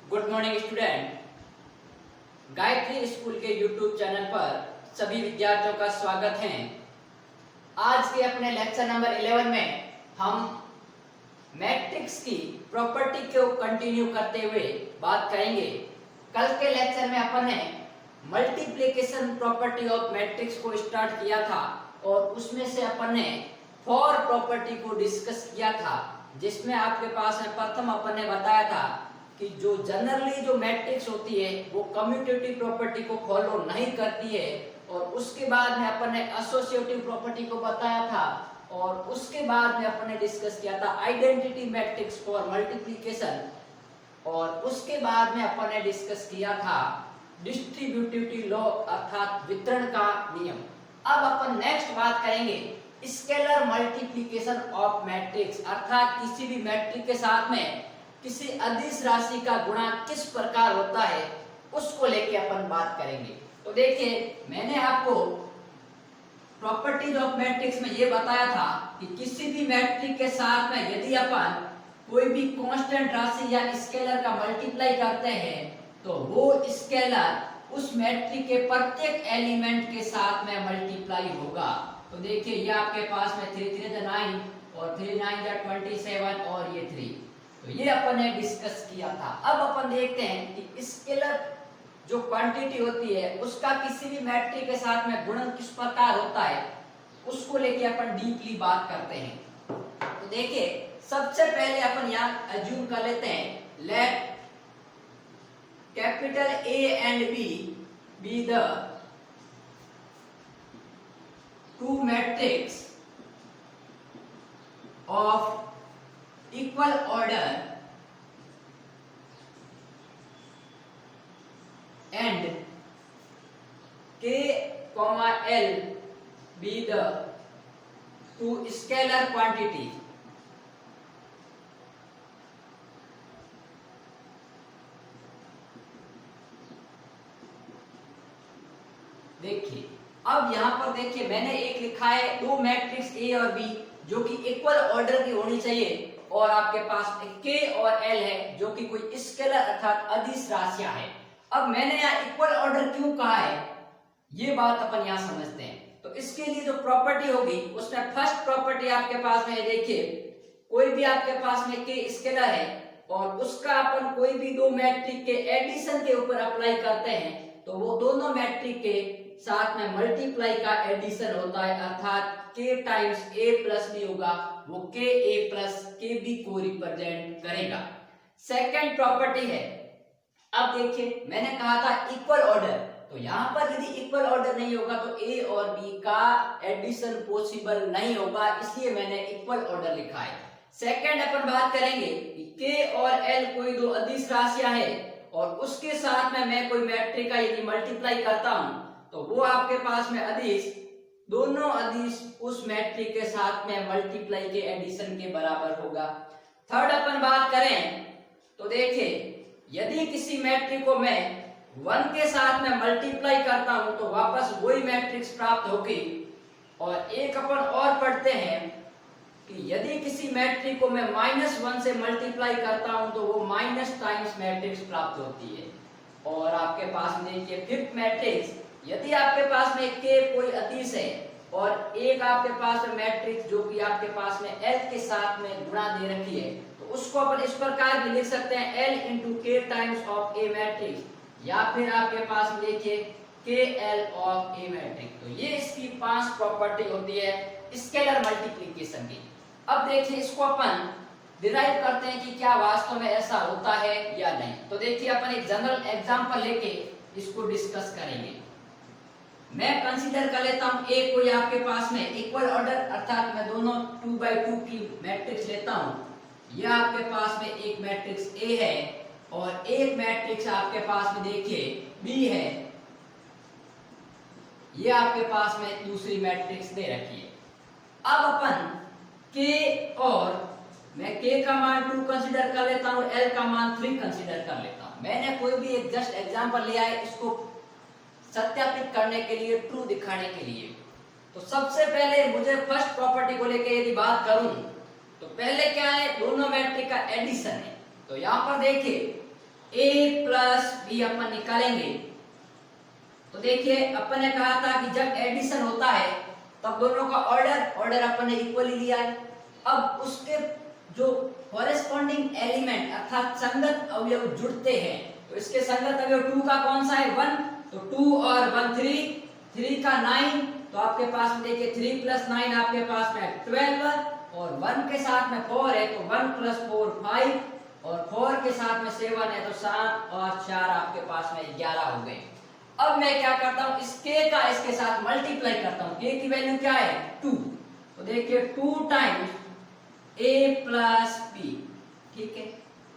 Good morning student. Gayatri school के YouTube channel पर सभी विद्यार्थियों का स्वागत है। आज के अपने लेक्चर नंबर 11 में हम मैट्रिक्स की प्रॉपर्टी को कंटिन्यू करते हुए बात करेंगे। कल के लेक्चर में अपन ने मल्टीप्लिकेशन प्रॉपर्टी ऑफ मैट्रिक्स को स्टार्ट किया था और उसमें से अपन ने फॉर प्रॉपर्टी को डिस्कस किया था, जिसमें आपके पास में प्रथम अपन ने बताया था कि जो जनरली जो मैट्रिक्स होती है वो कम्यूटेटिव प्रॉपर्टी को फॉलो नहीं करती है, और उसके बाद में अपन ने एसोसिएटिव प्रॉपर्टी को बताया था, और उसके बाद में अपन ने डिस्कस किया था आइडेंटिटी मैट्रिक्स फॉर मल्टीप्लिकेशन, और उसके बाद में अपन ने डिस्कस किया था डिस्ट्रीब्यूटिव लॉ अर्थात वितरण का नियम। अब अपन नेक्स्ट बात करेंगे स्केलर मल्टीप्लिकेशन ऑफ मैट्रिक्स, अर्थात किसी भी मैट्रिक्स के साथ में किसी अदिश राशि का गुणा किस प्रकार होता है उसको लेके अपन बात करेंगे। तो देखिए, मैंने आपको प्रॉपर्टीज ऑफ मैट्रिक्स में ये बताया था कि किसी भी मैट्रिक्स के साथ में यदि अपन कोई भी कांस्टेंट राशि या स्केलर का मल्टीप्लाई करते हैं तो वो स्केलर उस मैट्रिक्स के प्रत्येक एलिमेंट के साथ में मल्टीप्लाई होगा। तो देखिए, ये आपके पास में 3 3 9 और 3 9 27 और ये 3, तो ये अपन ने डिस्कस किया था। अब अपन देखते हैं कि स्केलर जो क्वांटिटी होती है उसका किसी भी मैट्रिक्स के साथ में गुणन किस प्रकार होता है उसको लेके अपन डीपली बात करते हैं। तो देखिए, सबसे पहले अपन यहाँ अज्यूम कर लेते हैं, let capital A and B be the two matrices of equal order and K, L be the two scalar quantities. देखिए, अब यहाँ पर देखिए मैंने एक लिखा है दो मैट्रिक्स A और B जो कि इक्वल ऑर्डर की होनी चाहिए, और आपके पास K और L है जो कि कोई स्केलर अर्थात अदिश राशियां है। अब मैंने यहाँ इक्वल ऑर्डर क्यों कहा है ये बात अपन यहाँ समझते हैं। तो इसके लिए जो प्रॉपर्टी होगी उसमें फर्स्ट प्रॉपर्टी आपके पास में है, देखिए कोई भी आपके पास में K स्केलर है और उसका अपन कोई भी दो मैट्रिक्स के एडिशन के ऊपर अप्लाई करते हैं तो वो दोनों मैट्रिक्स के साथ में मल्टीप्लाई का एडिशन होता है, अर्थात K times A plus B होगा, वो K A plus K B को रिप्रेजेंट करेगा। सेकंड प्रॉपर्टी है, अब देखिए मैंने कहा था इक्वल ऑर्डर, तो यहाँ पर यदि इक्वल ऑर्डर नहीं होगा तो A और B का एडिशन पॉसिबल नहीं होगा, इसलिए मैंने इक्वल ऑर्डर लिखा है। सेकंड अपन बात करेंगे कि K और L कोई दो अदिश राशियां है और उसके साथ में मैं कोई मैट्रिक्स का यदि मल्टीप्लाई करता हूं तो वो आपके पास में अदिश, दोनों अदिश उस मैट्रिक्स के साथ में मल्टीप्लाई के एडिशन के बराबर होगा। थर्ड अपन बात करें तो देखिए, यदि किसी मैट्रिक्स को मैं 1 के साथ में मल्टीप्लाई करता हूं तो वापस वही मैट्रिक्स प्राप्त होगी। और एक अपन और पढ़ते हैं कि यदि किसी मैट्रिक्स को मैं -1 से मल्टीप्लाई करता हूं तो वो माइनस टाइम्स मैट्रिक्स प्राप्त होती है। और आपके पास में देखिए फिफ्थ मैट्रिक्स, यदि आपके पास में K कोई अदिश है और एक आपके पास में मैट्रिक्स जो कि आपके पास में L के साथ में गुणा दे रखी है तो उसको अपन इस प्रकार भी लिख सकते हैं L into K times of A matrix, या फिर आपके पास में देखिए KL ऑफ A मैट्रिक्स। तो ये इसकी 5 प्रॉपर्टी होती है स्केलर मल्टीप्लिकेशन की। अब देखिए इसको अपन डिराइव करते हैं कि क्या वास्तव में ऐसा होता है या नहीं। तो देखिए अपन एक जनरल एग्जांपल लेके इसको डिस्कस करेंगे। मैं कंसीडर कर लेता हूं A कोई आपके पास में इक्वल ऑर्डर, अर्थात मैं दोनों 2x2 की मैट्रिक्स लेता हूं। यह आपके पास में एक मैट्रिक्स A है और एक मैट्रिक्स आपके पास में देखिए B है, यह आपके पास में दूसरी मैट्रिक्स दे रखी है। अब अपन K और मैं K का मान 2 कंसीडर कर लेता हूं, L का मान 3 कंसीडर कर लेता हूं। मैंने कोई भी एक जस्ट एग्जांपल लिया है इसको सत्यापित करने के लिए, ट्रू दिखाने के लिए। तो सबसे पहले मुझे फर्स्ट प्रॉपर्टी को लेकर यदि बात करूं तो पहले क्या है, दोनों मैट्रिक्स का एडिशन है। तो यहाँ पर देखिए ए प्लस बी अपन निकालेंगे। तो देखिए अपन ने कहा था कि जब एडिशन होता है तब दोनों का ऑर्डर अपन ने इक्वली लिया है। अब उसके जो कॉरेस्पॉन्डिंग एलिमेंट अर्थात संगत अवयव जुड़ते हैं, तो इसके संगत अवयव 2 का कौन सा है 1, तो 2 और 1 3 का 9, तो आपके पास में देखिए 3 प्लस 9 आपके पास में 12 और 1 के साथ में 4 है तो 1 प्लस 4 5 और 4 के साथ में 7 है तो 7 और 4 आपके पास में 11 हो गए। अब मैं क्या करता हूं, इस k का इसके साथ मल्टीप्लाई करता हूं। k की वैल्यू क्या है 2, तो देखिए 2 टाइम्स a प्लस b, ठीक है।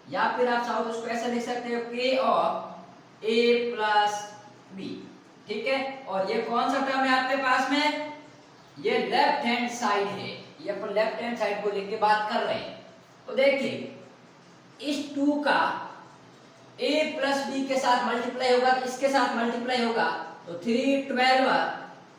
या फिर आप चाहो तो उसको ऐसे लिख सकते हो k of a plus b, ठीक है। और ये कौन सा टर्म है आपके पास में, ये लेफ्ट हैंड साइड है, ये अपन लेफ्ट हैंड साइड को लेके बात कर रहे हैं। तो देखिए इस 2 का a प्लस b के साथ मल्टीप्लाई होगा तो इसके साथ मल्टीप्लाई होगा, तो 3 12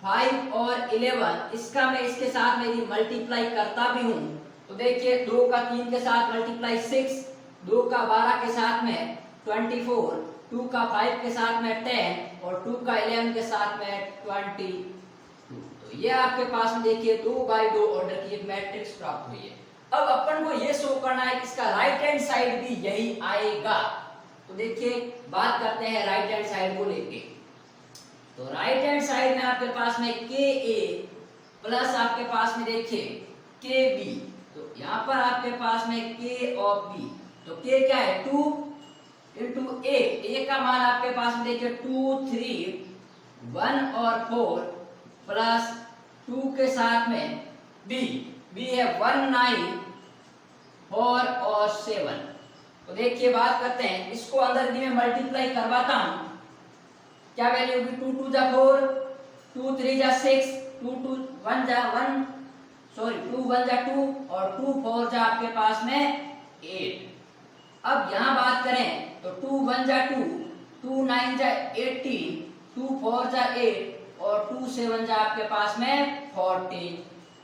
5 और 11, इसका मैं इसके साथ में यदि मल्टीप्लाई करता भी हूं तो देखिए 2 का 3 के साथ मल्टीप्लाई 6, 2 का 12 के साथ में 24, 2 का 5 के साथ में 10 और 2 का 11 के साथ में 22। तो ये आपके पास में देखिए 2x2 ऑर्डर की एक मैट्रिक्स प्राप्त हुई है। अब अपन को ये शो करना है कि इसका राइट हैंड साइड भी यही आएगा। तो देखिए बात करते हैं राइट हैंड साइड को लेके। तो राइट हैंड साइड में आपके पास में के ए प्लस आपके पास में देखिए के बी, तो यहाँ पर आपके पास में के ऑफ बी, तो के क्या है 2 इंटू ए का मान आपके पास में देखिए 2 3 1 और 4 प्लस 2 के साथ में बी है 1 9 4 और 7। तो देखिए बात करते हैं, इसको अंदर यदि मैं मल्टीप्लाई करवाता हूं क्या वैल्यू होगी 2 2 जा 4, 2 3 जा 6, 2 2 1 जा 1 सॉरी 2 1 जा 2 और 2 4 जा आपके पास में 8। अब यहां बात करें तो 2 1 जा 2, 2 9 जा 18, 2 4 जा 8 और 2 7 जा आपके पास में 14।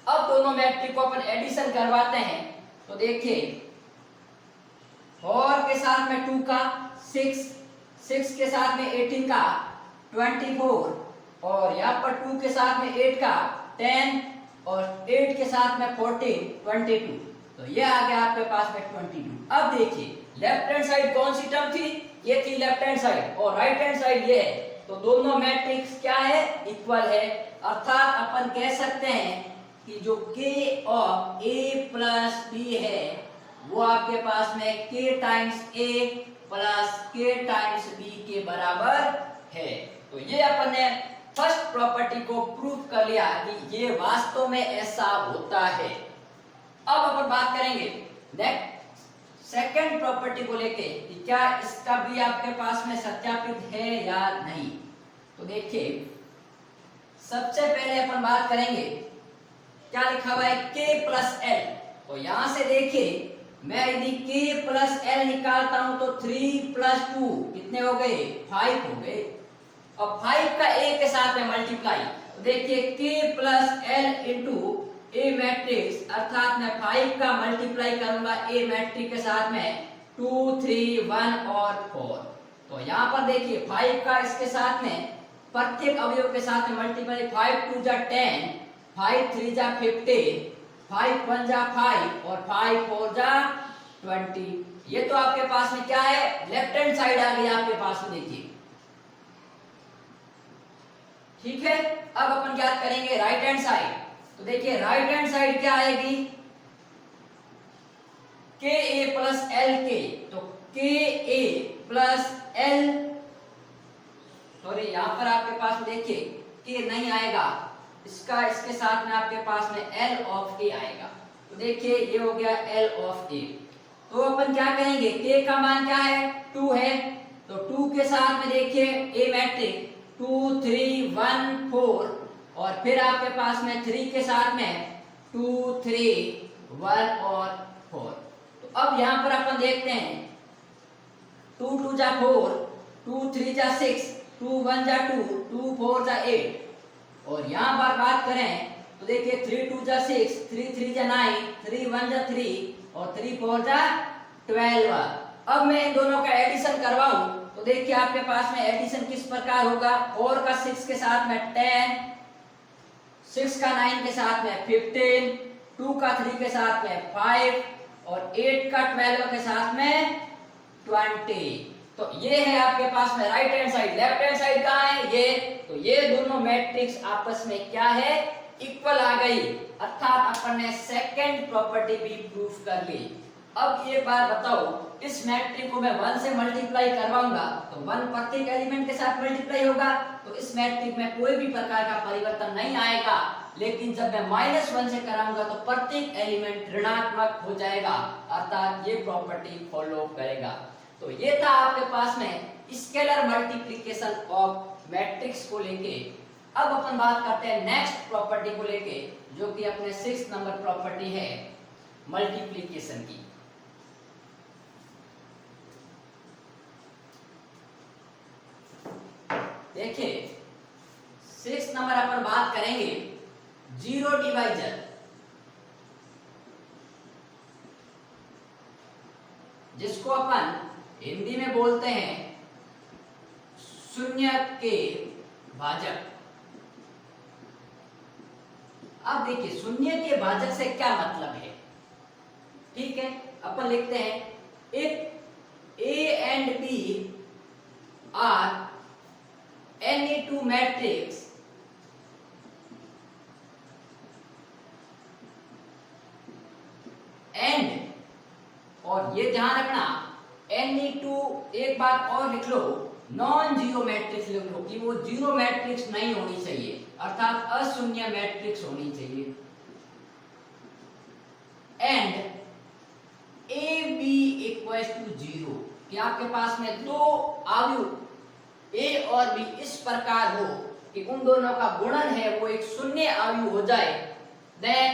अब दोनों मैट्रिक को अपन एडिशन करवाते हैं तो देखिए 4 के साथ में 2 का 6, 6 के साथ में 18 का 24 और यहाँ पर 2 के साथ में 8 का 10 और 8 के साथ में 14 22, तो ये आ गया आपके पास में 22। अब देखिए लेफ्ट हैंड साइड कौन सी टर्म थी, ये थी लेफ्ट हैंड साइड और राइट हैंड साइड ये है, तो दोनों मैट्रिक्स क्या है इक्वल है। अर्थात अपन कह सकते हैं कि जो k of a plus b है वो आपके पास में k times a plus k times b के बराबर है। तो ये अपन ने फर्स्ट प्रॉपर्टी को प्रूव कर लिया कि ये वास्तव में ऐसा होता है। अब अपन बात करेंगे नेक्स्ट सेकंड प्रॉपर्टी को लेके कि क्या इसका भी आपके पास में सत्यापित है या नहीं। तो देखिए सबसे पहले अपन बात करेंगे क्या लिखा हुआ है k प्लस एल, तो यहां से देखिए मैं यदि k प्लस एल निकालता हूं तो 3 प्लस 2 कितने हो गए 5 हो गए। अब 5 का a के साथ में मल्टीप्लाई, तो देखिए k प्लस एल इंटू ए मैट्रिक्स अर्थात मैं 5 का मल्टीप्लाई करूंगा ए मैट्रिक्स के साथ में 2 3 1 और 4। तो यहाँ पर देखिए 5 का इसके साथ में प्रत्येक अवयव के साथ में मल्टीप्लाई 5 2 जा 10, 5 3 जा 15, 5 1 जा 5 और 5 4 जा 20। ये तो आपके पास में क्या है लेफ्ट हैंड साइड आ गई आपके पास में देखिए, ठीक है। अब अपन क्या करेंगे राइट हैंड साइड, तो देखिए राइट हैंड साइड क्या आएगी के ए प्लस एल के, तो के ए प्लस एल सॉरी यहां पर आपके पास देखिए के नहीं आएगा, इसका इसके साथ में आपके पास में एल ऑफ ए आएगा। तो देखिए ये हो गया एल ऑफ ए। तो अपन क्या करेंगे के का मान क्या है 2 है, तो 2 के साथ में देखिए ए मैट्रिक्स 2 3 1 4 और फिर आपके पास में 3 के साथ में 2 3 1 और 4। तो अब यहां पर अपन देखते हैं 2 2 जा 4, 2 3 जा 6, 2 1 जा 2, 2 4 जा 8 और यहां पर बात करें तो देखिए 3 2 जा 6, 3 3 जा 9, 3 1 जा 3 और 3 4 जा 12। अब मैं इन दोनों का एडिशन करवाऊं तो देखिए आपके पास में एडिशन किस प्रकार होगा। 4 का 6 के साथ में 10, 6 का 9 के साथ में 15, 2 का 3 के साथ में 5 और 8 का 12 के साथ में 20। तो ये है आपके पास में right hand side. Left hand side कहाँ है? ये। तो ये दोनों मैट्रिक्स आपस में क्या है? इक्वल आ गई, अर्थात अपन ने सेकंड प्रॉपर्टी भी प्रूफ कर ली। अब एक बार बताओ, इस मैट्रिक्स को मैं 1 से मल्टीप्लाई करवाऊंगा तो 1 प्रत्येक एलिमेंट के साथ मल्टीप्लाई होगा, तो इस मैट्रिक्स में कोई भी प्रकार का परिवर्तन नहीं आएगा। लेकिन जब मैं -1 से कराऊंगा तो प्रत्येक एलिमेंट ऋणात्मक हो जाएगा, अर्थात ये प्रॉपर्टी फॉलो करेगा। तो ये था आपके पास में स्केलर मल्टीप्लिकेशन ऑफ मैट्रिक्स को लेके। अब अपन बात करते हैं नेक्स्ट प्रॉपर्टी को लेके, जो कि अपने 6 नंबर प्रॉपर्टी है मल्टीप्लिकेशन की। देखिए 6 नंबर अपन बात करेंगे जीरो डिवाइजर, जिसको अपन हिंदी में बोलते हैं शून्य के भाजक। अब देखिए शून्य के भाजक से क्या मतलब है। ठीक है, अपन लिखते हैं if A and B are any two matrix and, और ये ध्यान रखना Na2 एक बात और लिख लो, नॉन जीरो मैट्रिक्स लिख लो कि वो जीरो मैट्रिक्स नहीं होनी चाहिए, अर्थात अशून्य मैट्रिक्स होनी चाहिए। And A B equal to 0, कि आपके पास में दो अवयव ए और बी इस प्रकार हो कि उन दोनों का गुणन है वो एक शून्य अवयव हो जाए, then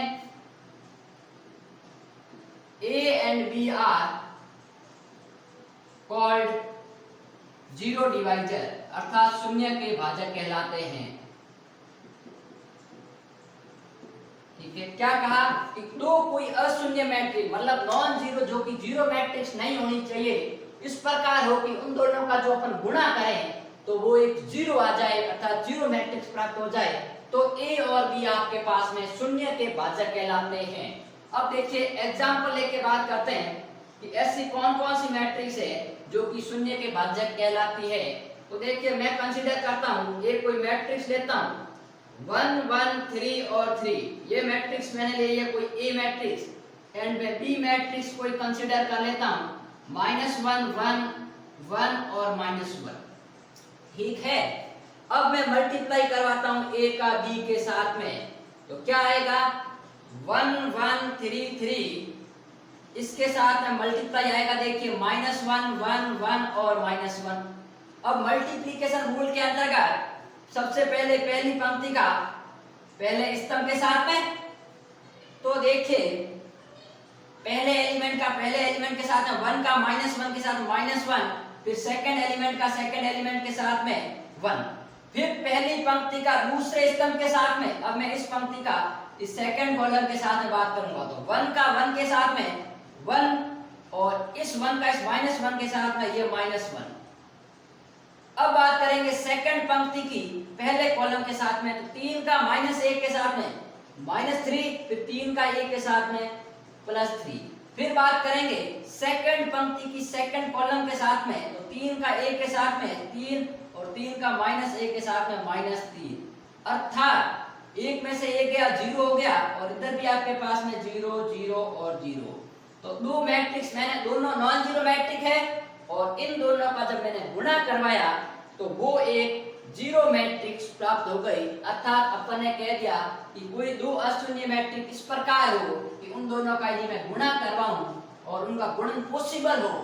A and B are called zero divisor, अर्थात शून्य के भाजक कहलाते हैं। ठीक है, क्या कहा कि दो कोई अशून्य मैट्रिक्स मतलब नॉन जीरो, जो कि जीरो मैट्रिक्स नहीं होनी चाहिए, इस प्रकार हो कि उन दोनों का जो अपन गुणा करें तो वो एक जीरो आ जाए, अर्थात जीरो मैट्रिक्स प्राप्त हो जाए, तो A और B आपके पास में शून्य के भाजक कहलाते हैं। अब देखिए एग्जाम्पल लेके बात करते हैं कि ऐसी कौन कौन सी मैट्रिक्स है जो कि शून्य के भाजक कहलाती है। तो देखिए मैं कंसीडर करता हूं, एक कोई मैट्रिक्स लेता हूं 1 1 3 और 3, ये मैट्रिक्स मैंने ले लिया कोई ए मैट्रिक्स, एंड मैं बी मैट्रिक्स कोई कंसीडर कर लेता हूं -1 1 1 और -1। ठीक है, अब मैं मल्टीप्लाई करवाता हूं ए का बी के साथ में, तो क्या आएगा 1 1 3 3, इसके साथ में मल्टीप्लाई आएगा देखिए -1 1 1 और -1। अब मल्टीप्लिकेशन रूल के अंतर्गत सबसे पहले पहली पंक्ति का पहले स्तंभ के साथ में, तो देखिए पहले एलिमेंट के साथ में 1 का -1 के साथ -1, फिर सेकंड एलिमेंट का सेकंड एलिमेंट के साथ में 1, फिर पहली पंक्ति का दूसरे स्तंभ के साथ में। अब मैं इस पंक्ति का इस सेकंड कॉलम के साथ में बात करूंगा, तो 1 का 1 के साथ में 1 और इस 1 का इस -1 के साथ में ये -1। अब बात करेंगे सेकंड पंक्ति की पहले कॉलम के साथ में, तो 3 का -1 के साथ में -3, फिर 3 का 1 के साथ में +3। फिर बात करेंगे सेकंड पंक्ति की सेकंड कॉलम के साथ में, तो 3 का 1 के साथ में 3 और 3 का -1 के साथ में -3, अर्थात एक में से एक गया 0 हो गया, और इधर भी आपके पास में 0 0 और 0। तो दो मैट्रिक्स मैंने, दोनों नॉन जीरो मैट्रिक्स है, और इन दोनों का जब मैंने गुणा करवाया तो वो एक जीरो मैट्रिक्स प्राप्त हो गई, अर्थात अपन ने कह दिया कि कोई दो अशून्य मैट्रिक्स इस प्रकार हो कि उन दोनों का यदि मैं गुणा करवाऊं और उनका गुणन पॉसिबल हो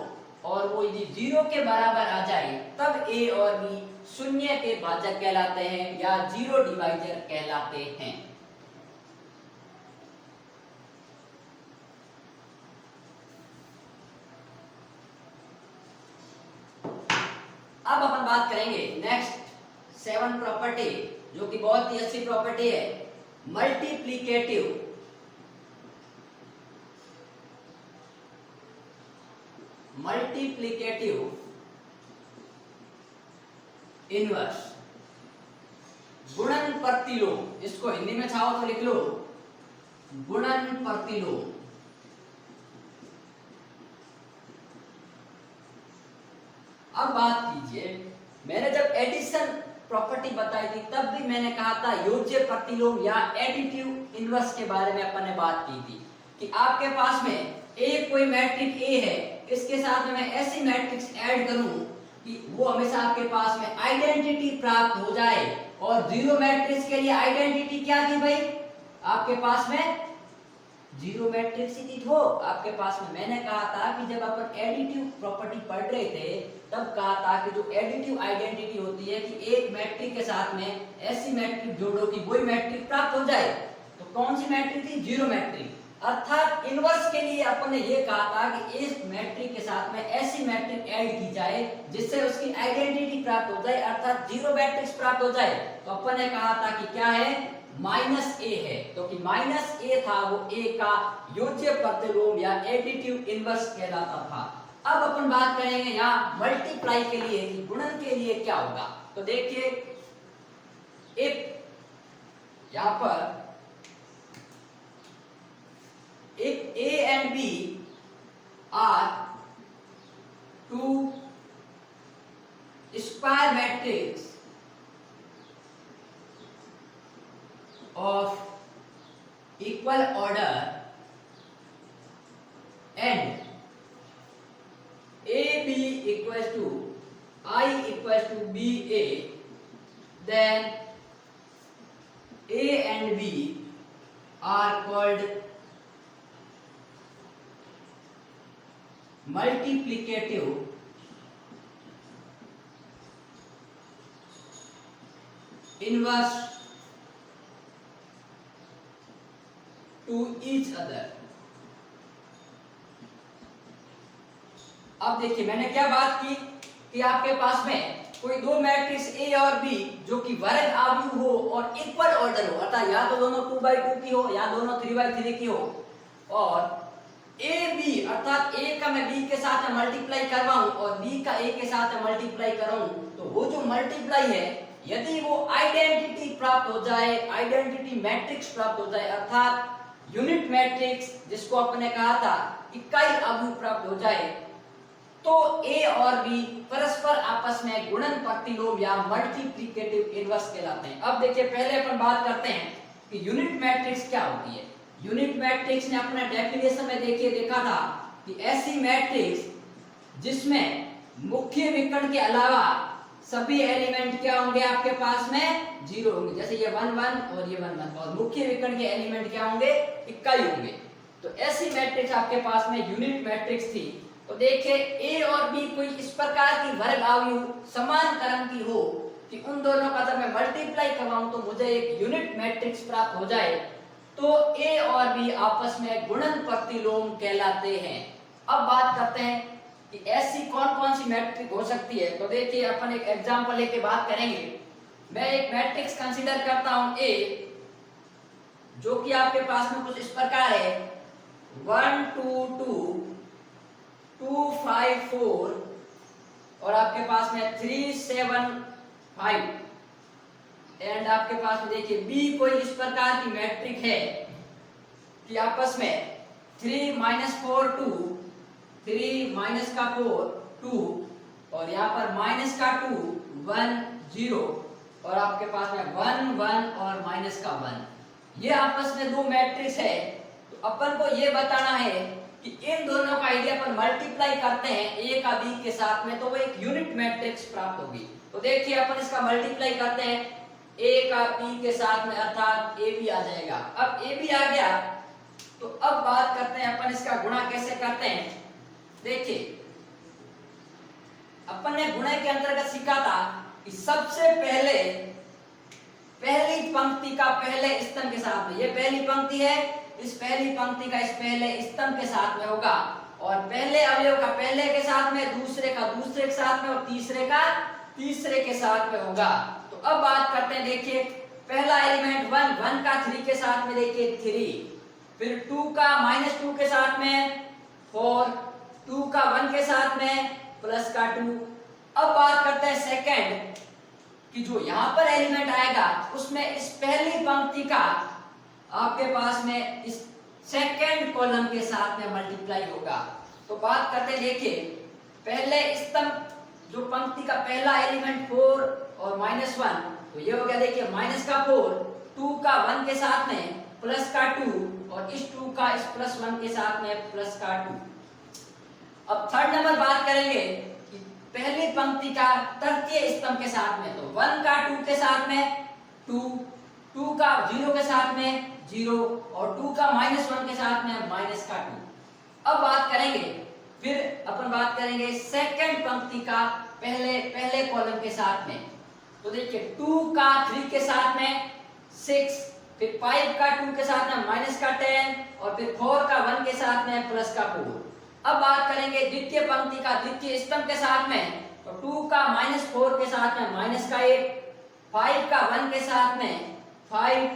और वो यदि 0 के बराबर आ जाए, तब ए और बी शून्य के भाजक कहलाते हैं या जीरो डिवाइजर कहलाते हैं। अब अपन बात करेंगे नेक्स्ट 7 प्रॉपर्टी, जो कि बहुत ही अच्छी प्रॉपर्टी है, मल्टीप्लिकेटिव इनवर्स, गुणन प्रतिलोम, इसको हिंदी में चाहो तो लिख लो गुणन प्रतिलोम। अब बात कीजिए, मैंने जब एडिशन प्रॉपर्टी बताई थी तब भी मैंने कहा था योज्य प्रतिलोम या एडिटिव इनवर्स के बारे में अपन ने बात की थी कि आपके पास में एक कोई मैट्रिक्स ए है, इसके साथ में मैं ऐसी मैट्रिक्स ऐड करूं कि वो हमेशा आपके पास में आइडेंटिटी प्राप्त हो जाए। और जीरो मैट्रिक्स के लिए आइडेंटिटी क्या थी भाई, आपके पास में जीरो मैट्रिक्स ही थी। वो आपके पास में मैंने कहा था कि जब अपन एडिटिव प्रॉपर्टी पढ़ रहे थे तब कहा था कि जो एडिटिव आइडेंटिटी होती है कि एक मैट्रिक्स के साथ में ऐसी मैट्रिक्स जोड़ो कि वही मैट्रिक्स प्राप्त हो जाए। तो कौन सी मैट्रिक्स थी, जीरो मैट्रिक्स। अर्थात इनवर्स के लिए अपन ने ये कहा था कि इस मैट्रिक्स के साथ में ऐसी मैट्रिक्स ऐड की जाए जिससे उसकी आइडेंटिटी प्राप्त हो जाए, अर्थात जीरो मैट्रिक्स प्राप्त हो जाए। तो अपन ने कहा था कि क्या है, माइनस ए है। तो कि माइनस ए था वो ए का योज्य प्रतिलोम या एडिटिव इनवर्स कहलाता था। अब अपन बात करेंगे यहाँ मल्टीप्लाई के लिए कि गुणन के लिए क्या होगा। तो देखिए, एक यहां पर if A and B are two square matrix of equal order and AB equals to I equals to BA, then A and B are called multiplicative inverse to each other। अब देखिए, मैंने क्या बात की कि आपके पास में कोई दो मैट्रिक्स ए और बी जो कि वर्ग आव्यूह हो और इक्वल ऑर्डर हो, अर्थात या तो दोनों 2x2 की हो या दोनों 3x3 की हो, और ए बी अर्थात ए का मैं बी के साथ में मल्टीप्लाई करवाऊं और बी का ए के साथ में मल्टीप्लाई कराऊं, तो वो जो मल्टीप्लाई है यदि वो आइडेंटिटी प्राप्त हो जाए, आइडेंटिटी मैट्रिक्स प्राप्त हो जाए, अर्थात यूनिट मैट्रिक्स जिसको आपने कहा था इकाई आव्यूह प्राप्त हो जाए, तो ए और बी परस्पर आपस में गुणन प्रतिलोम या मल्टीप्लिकेटिव इनवर्स कहलाते हैं। अब देखिए, पहले अपन बात करते हैं कि यूनिट मैट्रिक्स क्या होती है। यूनिट मैट्रिक्स ने अपने डेफिनेशन में देखिए देखा था कि ऐसी मैट्रिक्स जिसमें मुख्य विकर्ण के अलावा सभी एलिमेंट क्या होंगे आपके पास में, जीरो होंगे। जैसे ये 1 1 और ये 1 1, और मुख्य विकर्ण के एलिमेंट क्या होंगे, इकाई होंगे। तो ऐसी मैट्रिक्स आपके पास में यूनिट मैट्रिक्स थी। तो देखिए, ए और बी कोई इस प्रकार की वर्ग आव्यूह समान क्रम की हो कि उन दोनों का जब मैं मल्टीप्लाई करवाऊं तो मुझे एक यूनिट मैट्रिक्स प्राप्त हो जाए, तो ए और बी आपस में गुणन प्रतिलोम कहलाते हैं। अब बात करते हैं कि ऐसी कौन कौन सी मैट्रिक्स हो सकती है। तो देखिए, अपन एक एग्जांपल लेके बात करेंगे। मैं एक मैट्रिक्स कंसीडर करता हूं ए, जो कि आपके पास में कुछ इस प्रकार है 1 2 2 2 5 4 और आपके पास में 3 7 5 एंड आपके पास में देखिए बी कोई इस प्रकार की मैट्रिक्स है कि आपस में 3 4 2 3 माइनस का 4 2 और यहाँ पर माइनस का 2 1 0 और आपके पास में 1 1 और माइनस का 1, ये आपस में दो मैट्रिक्स है। तो अपन को ये बताना है कि इन दोनों का यदि अपन मल्टीप्लाई करते हैं ए का बी के साथ में तो वो एक यूनिट मैट्रिक्स प्राप्त होगी। तो देखिए, अपन इसका मल्टीप्लाई करते हैं ए का बी के साथ में, अर्थात ए बी आ जाएगा। अब ए बी आ गया तो अब बात करते हैं अपन इसका गुणा कैसे करते हैं। देखिए, अपन ने गुणा के अंतर्गत सीखा था कि सबसे पहले पहली पंक्ति का पहले स्तंभ के साथ में, ये पहली पंक्ति है, इस पहली पंक्ति का इस पहले स्तंभ के साथ में होगा, और पहले अवयव का पहले के साथ में, दूसरे का दूसरे के साथ में और तीसरे का तीसरे के साथ में होगा। तो अब बात करते हैं। देखिए, पहला एलिमेंट 1 1 का 3 के साथ में देखिए 3, फिर 2 का -2 के साथ में 4, 2 का 1 के साथ में प्लस का 2। अब बात करते हैं सेकंड कि जो यहाँ पर एलिमेंट आएगा उसमें इस पहली पंक्ति का आपके पास में इस सेकंड कॉलम के साथ में मल्टीप्लाई होगा। तो बात करते हैं, देखिए पहले स्तंभ जो पंक्ति का पहला एलिमेंट 4 और -1, तो ये हो गया देखिए माइनस का 4, 2 का 1 के साथ में प्लस का 2 और इस 2 का इस +1 के साथ में प्लस का 2। अब थर्ड नंबर बात करेंगे कि पहली पंक्ति का तृतीय स्तंभ के साथ में, तो 1 का 2 के साथ में 2, 2 का 0 के साथ में 0 और 2 का -1 के साथ में माइनस का 2। अब बात करेंगे, फिर अपन बात करेंगे सेकंड पंक्ति का पहले कॉलम के साथ में। तो देखिए 2 का 3 के साथ में 6, फिर 5 का 2 के साथ में माइनस का 10 और फिर 4 का 1 के साथ में प्लस का 4। अब बात करेंगे द्वितीय पंक्ति का द्वितीय स्तंभ के साथ में, तो 2 का -4 के साथ में माइनस का 8, 5 का 1 के साथ में 5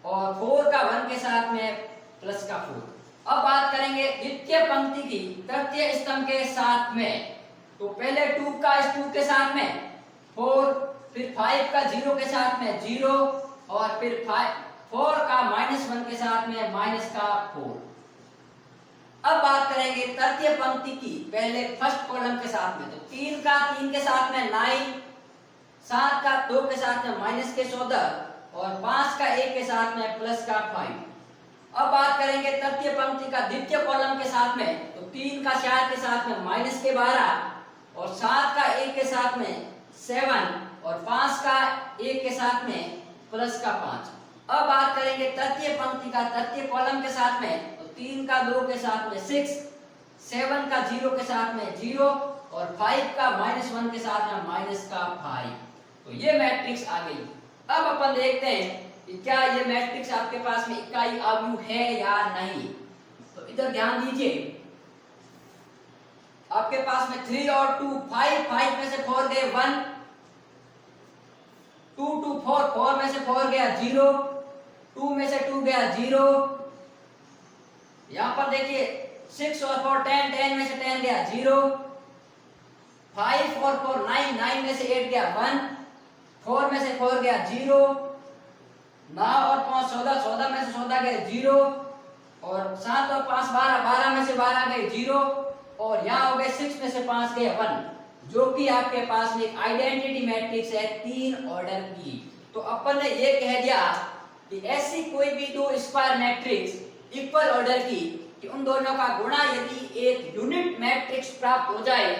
और 4 का 1 के साथ में प्लस का 4। अब बात करेंगे द्वितीय पंक्ति की तृतीय स्तंभ के साथ में, तो पहले 2 का इस 2 के साथ में 4, फिर 5 का 0 के साथ में 0 और फिर 4 का -1 के साथ में माइनस का 4। अब बात करेंगे तृतीय पंक्ति की पहले फर्स्ट कॉलम के साथ में, तो 3 का 3 के साथ में 9, 7 का 2 के साथ में माइनस के 14 और 5 का 1 के साथ में प्लस का 5। अब बात करेंगे तृतीय पंक्ति का द्वितीय कॉलम के साथ में, तो 3 का 4 के साथ में माइनस के 12 और 7 का 1 के साथ में 7 और 5 का 1 के साथ में प्लस का 5। अब बात करेंगे तृतीय पंक्ति का तृतीय कॉलम के साथ में, तो 3 का 2 के साथ में 6, 7 का 0 के साथ में 0 और 5 का -1 के साथ में माइनस का 5। तो ये मैट्रिक्स आ गई। अब अपन देखते हैं कि क्या ये मैट्रिक्स आपके पास में इकाई अवयव है या नहीं। तो इधर ध्यान दीजिए, आपके पास में 3 और 2 5, 5 में से 4 गए 1, 2 2 4, 4 में से 4 गया 0, 2 में से 2 गया 0। यहां पर देखिए 6 और 4 10, 10 में से 10 गया 0, 5 और 4 9, 9 में से 8 गया 1, 4 में से 4 गया 0, 9 और 5 14, 14 में से 14 गए 0 और 7 और 5 12, 12 में से 12 गए 0 और यहाँ हो गए 6 में से 5 गए 1, जो कि आपके पास में एक आइडेंटिटी मैट्रिक्स है 3 ऑर्डर की। तो अपन ने ये कह दिया कि ऐसी कोई भी दो स्क्वायर मैट्रिक्स इक्वल ऑर्डर की कि उन दोनों का गुणा यदि एक यूनिट मैट्रिक्स प्राप्त हो जाए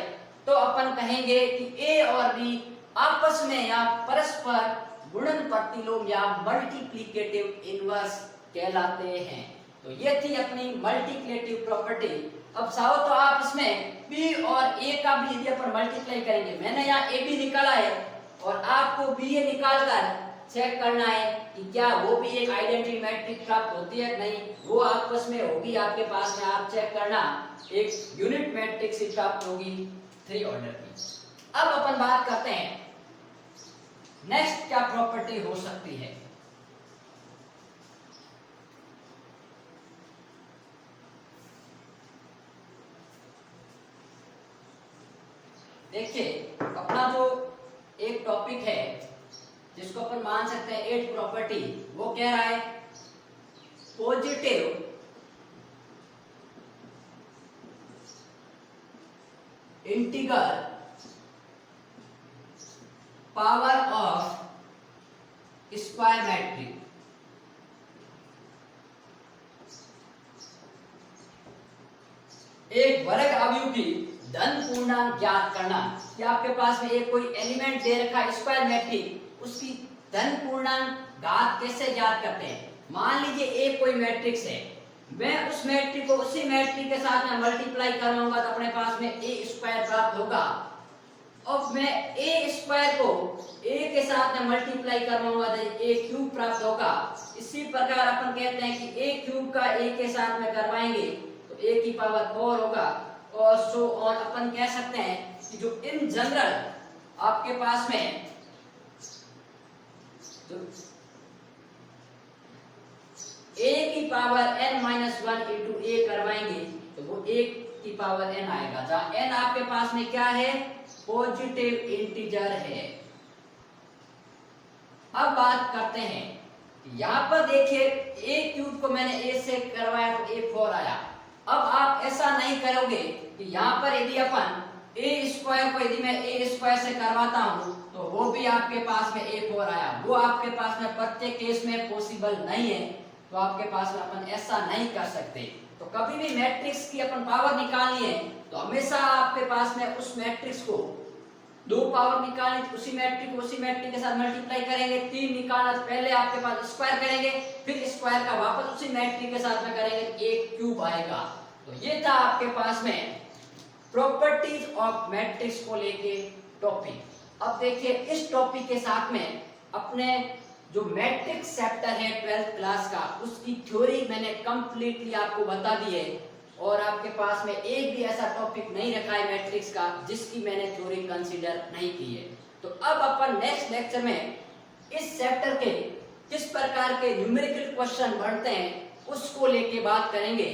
तो अपन कहेंगे कि ए और बी आपस में या परस्पर गुणन प्रतिलोम या मल्टीप्लिकेटिव इनवर्स कहलाते हैं। तो ये थी अपनी मल्टीप्लिकेटिव प्रॉपर्टी। अब चाहो तो आप इसमें b और a का भी यदि अपन मल्टीप्लाई करेंगे, मैंने यहाँ a भी निकाला है और आपको b a निकाल कर चेक करना है कि क्या वो भी एक आइडेंटिटी मैट्रिक्स प्राप्त होती है नहीं, वो आपस में होगी आपके पास में, आप चेक करना एक यूनिट मैट्रिक्स ही प्राप्त होगी 3 ऑर्डर की। अब अपन बात करते हैं नेक्स्ट क्या प्रॉपर्टी हो सकती है। देखिए अपना जो एक टॉपिक है जिसको अपन मान सकते हैं 8 प्रॉपर्टी, वो कह रहा है positive integral power of square matrix. एक वर्ग अवयव की धन पूर्णांक ज्ञात करना कि आपके पास में एक कोई एलिमेंट दे रखा है स्क्वायर मैट्रिक्स, उसकी धन पूर्णांक घात कैसे ज्ञात करते हैं। मान लीजिए एक कोई मैट्रिक्स है, मैं उस मैट्रिक्स को उसी मैट्रिक्स के साथ में मल्टीप्लाई कराऊंगा तो अपने पास में ए स्क्वायर प्राप्त होगा। अब मैं ए स्क्वायर को ए के साथ में मल्टीप्लाई करवाऊंगा तो ए क्यूब प्राप्त होगा। इसी प्रकार अपन कहते हैं कि ए क्यूब का ए के साथ में करवाएंगे तो ए की पावर 4 होगा और सो और अपन कह सकते हैं कि जो इन जनरल आपके पास में जो a की पावर n-1 इंटू ए करवाएंगे तो वो एक की पावर n आएगा, जहां n आपके पास में क्या है, पॉजिटिव इंटीजर है। अब बात करते हैं, यहाँ पर देखिए a क्यूब को मैंने a से करवाया तो a4 आया। अब आप ऐसा नहीं करोगे कि यहाँ पर यदि अपन a स्क्वायर को यदि मैं a स्क्वायर से करवाता हूँ तो वो भी आपके पास में a4 आया, वो आपके पास में प्रत्येक केस में पॉसिबल नहीं है। तो आपके पास में अपन ऐसा नहीं कर सकते। तो कभी भी मैट्रिक्स की अपन पावर निकालनी है तो हमेशा आपके पास में उस मैट्रिक्स को दो पावर निकालनी, उसी मैट्रिक के साथ मल्टीप्लाई करेंगे। 3 निकालना तो पहले आपके पास स्क्वायर करेंगे, फिर स्क्वायर का वापस उसी मैट्रिक के साथ में करेंगे, एक क्यूब आएगा। तो ये था आपके पास में प्रॉपर्टीज ऑफ मैट्रिक्स को लेके टॉपिक। अब देखिए इस टॉपिक के साथ में अपने जो मैट्रिक्स चैप्टर है 12th क्लास का, उसकी थ्योरी मैंने कंप्लीटली आपको बता दी है और आपके पास में एक भी ऐसा टॉपिक नहीं रखा है मैट्रिक्स का जिसकी मैंने थ्योरी कंसीडर नहीं की है। तो अब अपन नेक्स्ट लेक्चर में इस चैप्टर के किस प्रकार के न्यूमेरिकल क्वेश्चन बनते हैं उसको लेके बात करेंगे।